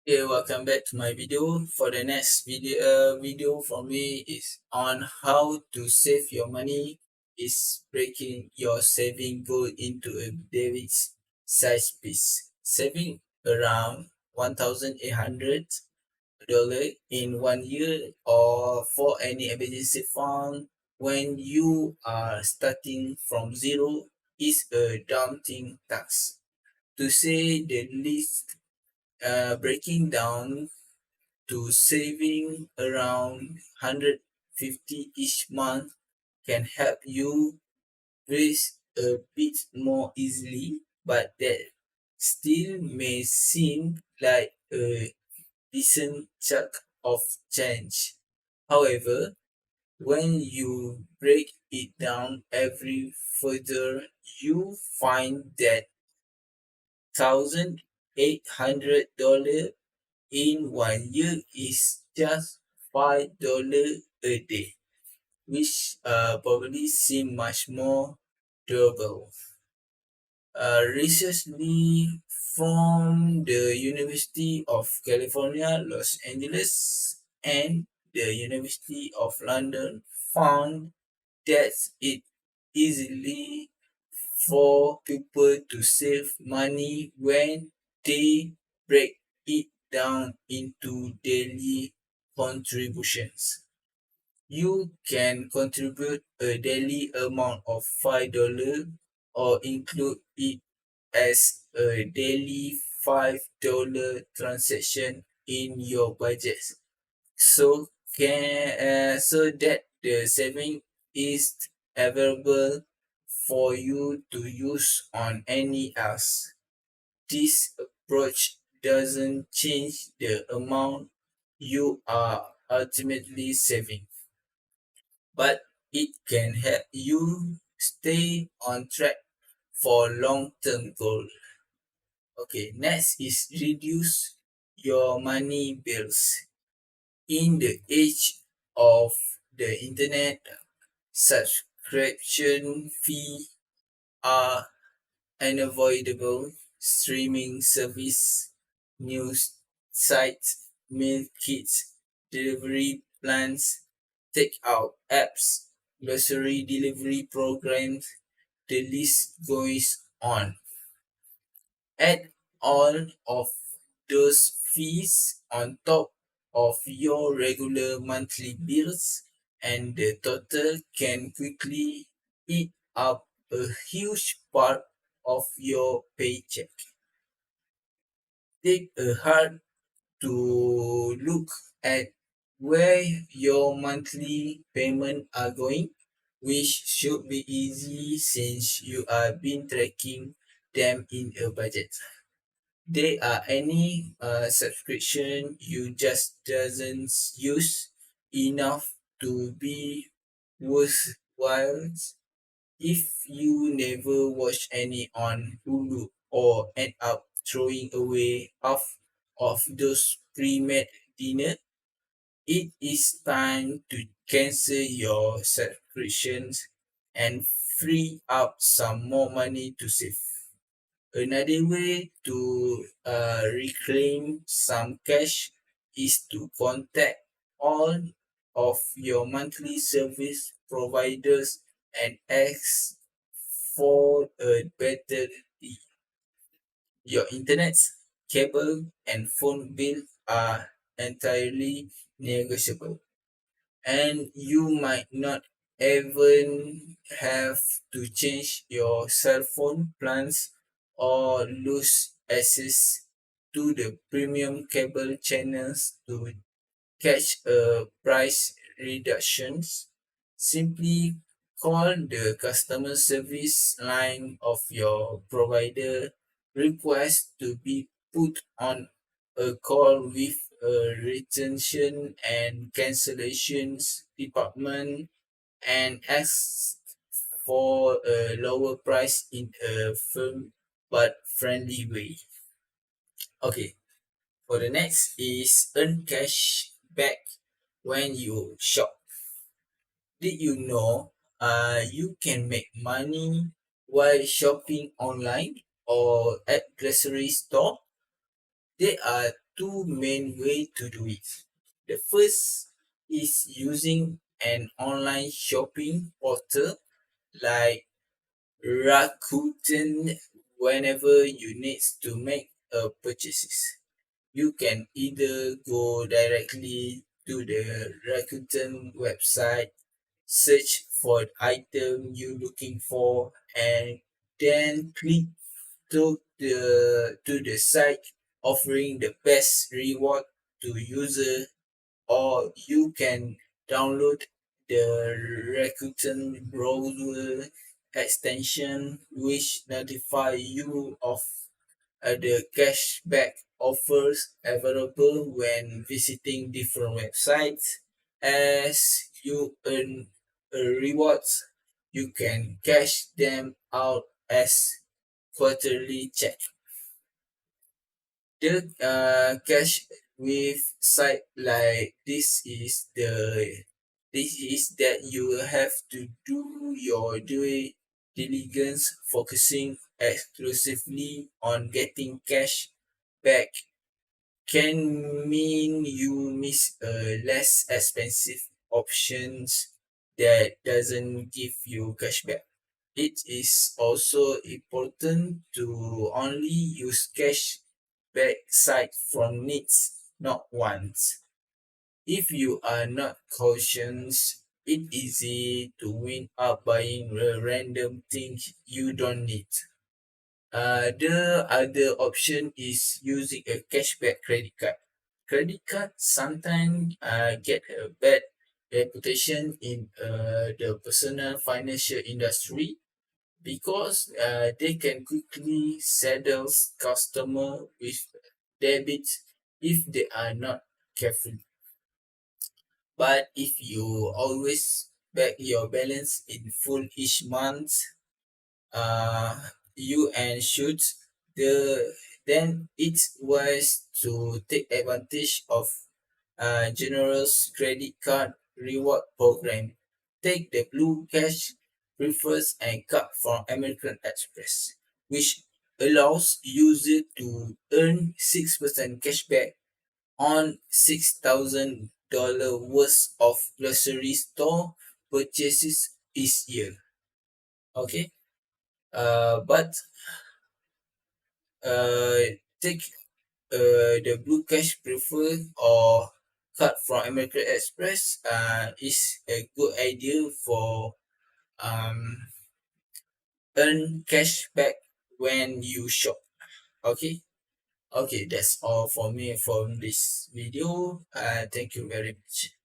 Hey, welcome back to my video. For the next video from me is on how to save your money. Is breaking your saving goal into a daily size piece. Saving around $1,800 in 1 year or for any emergency fund when you are starting from zero is a daunting task. To say the least, breaking down to saving around 150 each month can help you breathe a bit more easily, but that still may seem like a decent chunk of change. However, when you break it down every further, you find that $1,800 in 1 year is just $5 a day, which probably seem much more doable. Recently, from the University of California, Los Angeles, and the University of London found that it easily for people to save money when they break it down into daily contributions. You can contribute a daily amount of $5 or include it as a daily $5 transaction in your budget. So that the saving is available for you to use on any else. This approach doesn't change the amount you are ultimately saving, but it can help you stay on track for long-term goals. Okay, next is reduce your money bills. In the age of the internet, subscription fee are unavoidable. Streaming service, news sites, meal kits, delivery plans, takeout apps, grocery delivery programs, the list goes on. Add all of those fees on top of your regular monthly bills, and the total can quickly eat up a huge part of your paycheck. Take a hard to look at where your monthly payments are going, which should be easy since you have been tracking them in a budget. There are any subscription you just doesn't use enough to be worthwhile. If you never watch any on Hulu or end up throwing away half of those pre-made dinner, it is time to cancel your subscriptions and free up some more money to save. Another way to reclaim some cash is to contact all of your monthly service providers and ask for a better deal. Your internet, cable, and phone bill are entirely negotiable, and you might not even have to change your cell phone plans or lose access to the premium cable channels to catch a price reductions. Simply call the customer service line of your provider, request to be put on a call with a retention and cancellations department and ask for a lower price in a firm but friendly way. Okay, for the next is earn cash back when you shop. Did you know you can make money while shopping online or at grocery store? There are two main ways to do it. The first is using an online shopping portal like Rakuten whenever you need to make a purchases. You can either go directly to the Rakuten website, search for the item you're looking for, and then click to the site offering the best reward to user, or you can download the Rakuten browser extension which notify you of the cashback offers available when visiting different websites. As you earn rewards, you can cash them out as quarterly check. The cash with site like this is that you will have to do your due diligence, focusing exclusively on getting cash back can mean you miss a less expensive options that doesn't give you cashback. It is also important to only use cash back site from needs, not wants. If you are not cautious, it's easy to win up buying random things you don't need. The other option is using a cashback credit card. Credit cards sometimes get a bad reputation in the personal financial industry because they can quickly saddle customer with debits if they are not careful. But if you always back your balance in full each month, you and should the then it's wise to take advantage of generous credit card reward program. Take the Blue Cash Prefers and card from American Express, which allows user to earn 6% cashback on $6,000 worth of grocery store purchases each year. Okay, but uh, take the Blue Cash Preferred or card from American Express is a good idea for um, earn cash back when you shop. Okay, okay, that's all for me from this video. Thank you very much.